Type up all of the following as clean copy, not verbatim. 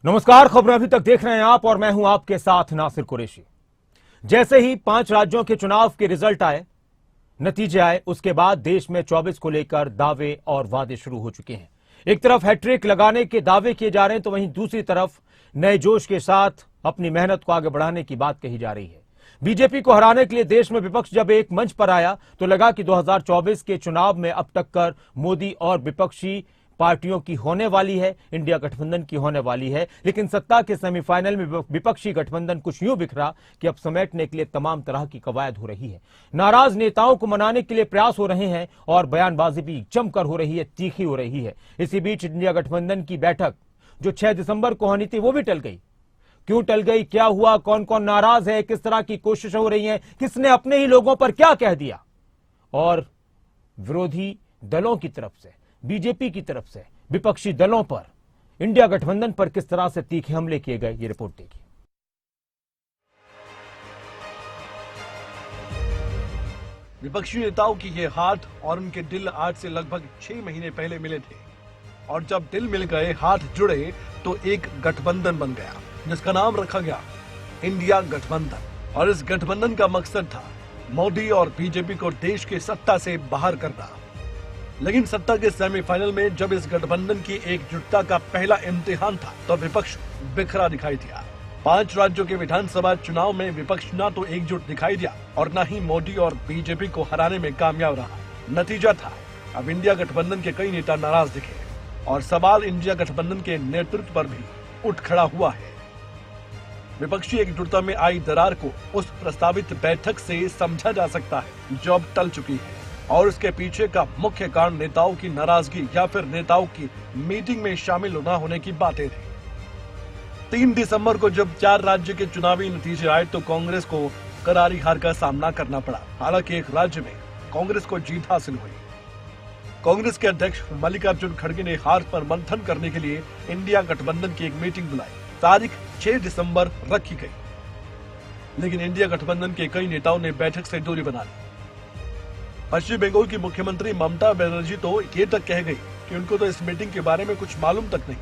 नमस्कार, खबरें अभी तक देख रहे हैं आप और मैं हूं आपके साथ नासिर कुरैशी। जैसे ही 5 राज्यों के चुनाव के रिजल्ट आए, नतीजे आए, उसके बाद देश में 24 को लेकर दावे और वादे शुरू हो चुके हैं। एक तरफ हैट्रिक लगाने के दावे किए जा रहे हैं तो वहीं दूसरी तरफ नए जोश के साथ अपनी मेहनत को आगे बढ़ाने की बात कही जा रही है। बीजेपी को हराने के लिए देश में विपक्ष जब एक मंच पर आया तो लगा कि 2024 के चुनाव में अब टक्कर मोदी और विपक्षी पार्टियों की होने वाली है, इंडिया गठबंधन की होने वाली है। लेकिन सत्ता के सेमीफाइनल में विपक्षी गठबंधन कुछ यूं बिखरा कि अब समेटने के लिए तमाम तरह की कवायद हो रही है। नाराज नेताओं को मनाने के लिए प्रयास हो रहे हैं और बयानबाजी भी जमकर हो रही है, तीखी हो रही है। इसी बीच इंडिया गठबंधन की बैठक जो 6 दिसंबर को होनी थी वो भी टल गई। क्यों टल गई, क्या हुआ, कौन कौन नाराज है, किस तरह की कोशिश हो रही है, किसने अपने ही लोगों पर क्या कह दिया और विरोधी दलों की तरफ से, बीजेपी की तरफ से विपक्षी दलों पर, इंडिया गठबंधन पर किस तरह से तीखे हमले किए गए, ये रिपोर्ट देखिए। विपक्षी नेताओं की ये हाथ और उनके दिल आज से लगभग 6 महीने पहले मिले थे और जब दिल मिल गए, हाथ जुड़े तो एक गठबंधन बन गया जिसका नाम रखा गया इंडिया गठबंधन। और इस गठबंधन का मकसद था मोदी और बीजेपी को देश की सत्ता से बाहर करना। लेकिन सत्ता के सेमीफाइनल में जब इस गठबंधन की एकजुटता का पहला इम्तिहान था तो विपक्ष बिखरा दिखाई दिया। 5 राज्यों के विधानसभा चुनाव में विपक्ष न तो एकजुट दिखाई दिया और न ही मोदी और बीजेपी को हराने में कामयाब रहा। नतीजा था अब इंडिया गठबंधन के कई नेता नाराज दिखे और सवाल इंडिया गठबंधन के नेतृत्व पर भी उठ खड़ा हुआ है। विपक्षी एकजुटता में आई दरार को उस प्रस्तावित बैठक से समझा जा सकता है जो अब टल चुकी है और उसके पीछे का मुख्य कारण नेताओं की नाराजगी या फिर नेताओं की मीटिंग में शामिल न होने की बातें थी। 3 दिसंबर को जब 4 राज्य के चुनावी नतीजे आए तो कांग्रेस को करारी हार का सामना करना पड़ा। हालांकि एक राज्य में कांग्रेस को जीत हासिल हुई। कांग्रेस के अध्यक्ष मल्लिकार्जुन खड़गे ने हार पर मंथन करने के लिए इंडिया गठबंधन की एक मीटिंग बुलाई। तारीख 6 दिसंबर रखी गई, लेकिन इंडिया गठबंधन के कई नेताओं ने बैठक से दूरी बना ली। पश्चिम बंगाल की मुख्यमंत्री ममता बनर्जी तो ये तक कह गई कि उनको तो इस मीटिंग के बारे में कुछ मालूम तक नहीं।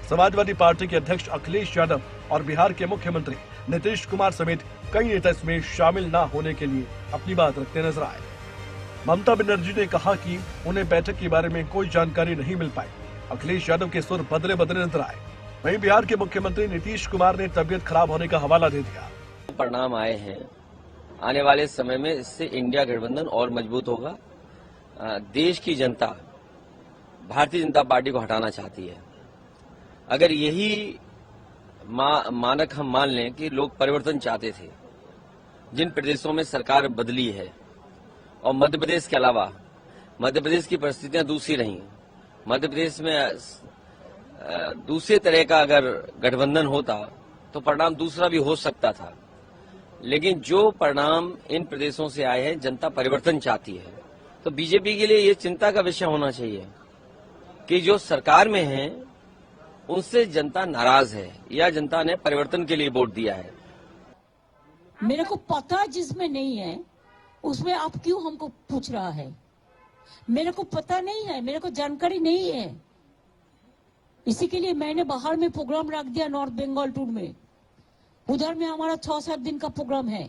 समाजवादी पार्टी के अध्यक्ष अखिलेश यादव और बिहार के मुख्यमंत्री नीतीश कुमार समेत कई नेता इसमें शामिल न होने के लिए अपनी बात रखते नजर आए। ममता बनर्जी ने कहा कि उन्हें बैठक के बारे में कोई जानकारी नहीं मिल पाई। अखिलेश यादव के सुर बदले बदले नजर आए। वहीं बिहार के मुख्यमंत्री नीतीश कुमार ने तबियत खराब होने का हवाला दे दिया। परिणाम आए हैं, आने वाले समय में इससे इंडिया गठबंधन और मजबूत होगा। देश की जनता भारतीय जनता पार्टी को हटाना चाहती है। अगर यही मानक हम मान लें कि लोग परिवर्तन चाहते थे, जिन प्रदेशों में सरकार बदली है और मध्य प्रदेश के अलावा मध्य प्रदेश की परिस्थितियां दूसरी रही, मध्य प्रदेश में दूसरे तरह का अगर गठबंधन होता तो परिणाम दूसरा भी हो सकता था। लेकिन जो परिणाम इन प्रदेशों से आए हैं, जनता परिवर्तन चाहती है, तो बीजेपी के लिए ये चिंता का विषय होना चाहिए कि जो सरकार में है उनसे जनता नाराज है या जनता ने परिवर्तन के लिए वोट दिया है। मेरे को पता जिसमें नहीं है उसमें आप क्यों हमको पूछ रहा है? मेरे को पता नहीं है, मेरे को जानकारी नहीं है। इसी के लिए मैंने बाहर में प्रोग्राम रख दिया नॉर्थ बंगाल टूर में। उधर में हमारा 6-7 दिन का प्रोग्राम है।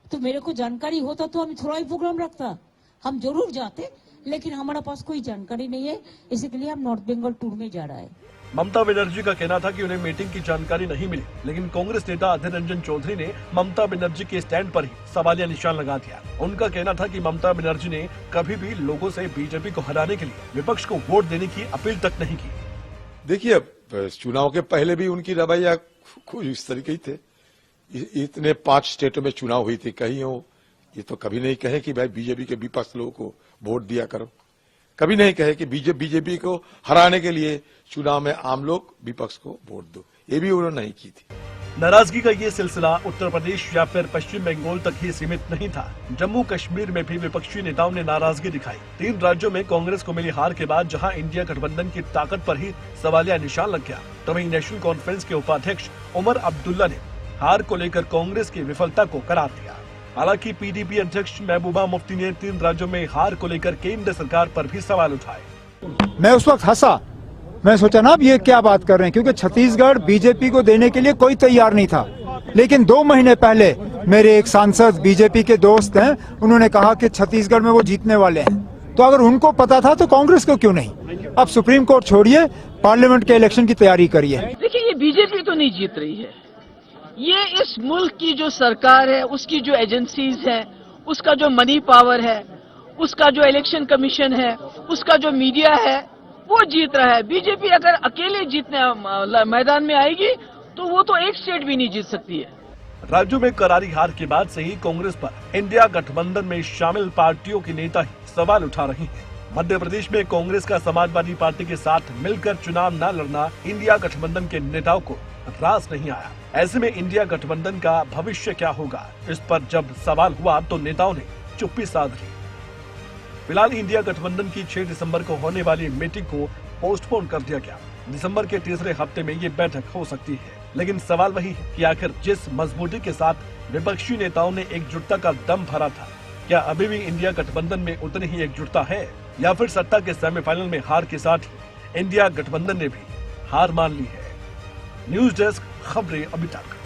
तो मेरे को जानकारी होता तो हम थोड़ा ही प्रोग्राम रखता, हम जरूर जाते, लेकिन हमारा पास कोई जानकारी नहीं है। इसी के लिए हम नॉर्थ बंगाल टूर में जा रहा है। ममता बनर्जी का कहना था कि उन्हें मीटिंग की जानकारी नहीं मिली, लेकिन कांग्रेस नेता अधीर रंजन चौधरी ने ममता बनर्जी के स्टैंड पर ही सवालिया निशान लगा दिया। उनका कहना था कि ममता बनर्जी ने कभी भी लोगों से बीजेपी को हराने के लिए विपक्ष को वोट देने की अपील तक नहीं की। देखिए, चुनाव के पहले भी उनकी रवैया कुछ इस तरीके ही थे। इतने 5 स्टेटों में चुनाव हुई थी, कहीं हो ये तो कभी नहीं कहे कि भाई बीजेपी के विपक्ष लोगों को वोट दिया करो। कभी नहीं कहे कि बीजेपी को हराने के लिए चुनाव में आम लोग विपक्ष को वोट दो, ये भी उन्होंने नहीं की थी। नाराजगी का ये सिलसिला उत्तर प्रदेश या फिर पश्चिम बंगाल तक ही सीमित नहीं था। जम्मू कश्मीर में भी विपक्षी नेताओं ने नाराजगी दिखाई। 3 राज्यों में कांग्रेस को मिली हार के बाद जहां इंडिया गठबंधन की ताकत पर ही सवालिया निशान लग गया, तो वहीं नेशनल कॉन्फ्रेंस के उपाध्यक्ष उमर अब्दुल्ला ने हार को लेकर कांग्रेस की विफलता को करार दिया। हालांकि पीडीपी अध्यक्ष महबूबा मुफ्ती ने 3 राज्यों में हार को लेकर केंद्र सरकार पर भी सवाल उठाए। मैं उस वक्त हंसा मैं सोचा ना अब ये क्या बात कर रहे हैं, क्योंकि छत्तीसगढ़ बीजेपी को देने के लिए कोई तैयार नहीं था। लेकिन 2 महीने पहले मेरे एक सांसद बीजेपी के दोस्त हैं, उन्होंने कहा कि छत्तीसगढ़ में वो जीतने वाले हैं। तो अगर उनको पता था तो कांग्रेस को क्यों नहीं? अब सुप्रीम कोर्ट छोड़िए, पार्लियामेंट के इलेक्शन की तैयारी करिए। देखिए, ये बीजेपी तो नहीं जीत रही है, ये इस मुल्क की जो सरकार है, उसकी जो एजेंसीज है, उसका जो मनी पावर है, उसका जो इलेक्शन कमीशन है, उसका जो मीडिया है, वो जीत रहा है। बीजेपी अगर अकेले जीतने मैदान में आएगी तो वो तो एक स्टेट भी नहीं जीत सकती है। राज्यों में करारी हार के बाद से ही कांग्रेस पर इंडिया गठबंधन में शामिल पार्टियों के नेता ही सवाल उठा रहे हैं। मध्य प्रदेश में कांग्रेस का समाजवादी पार्टी के साथ मिलकर चुनाव न लड़ना इंडिया गठबंधन के नेताओं को रास नहीं आया। ऐसे में इंडिया गठबंधन का भविष्य क्या होगा, इस पर जब सवाल हुआ तो नेताओं ने चुप्पी साध ली। फिलहाल इंडिया गठबंधन की 6 दिसंबर को होने वाली मीटिंग को पोस्टपोन कर दिया गया। दिसंबर के तीसरे हफ्ते में ये बैठक हो सकती है, लेकिन सवाल वही है कि आखिर जिस मजबूती के साथ विपक्षी नेताओं ने एकजुटता का दम भरा था, क्या अभी भी इंडिया गठबंधन में उतनी ही एकजुटता है, या फिर सत्ता के सेमीफाइनल में हार के साथ ही इंडिया गठबंधन ने भी हार मान ली है? न्यूज डेस्क, खबरें अभी तक।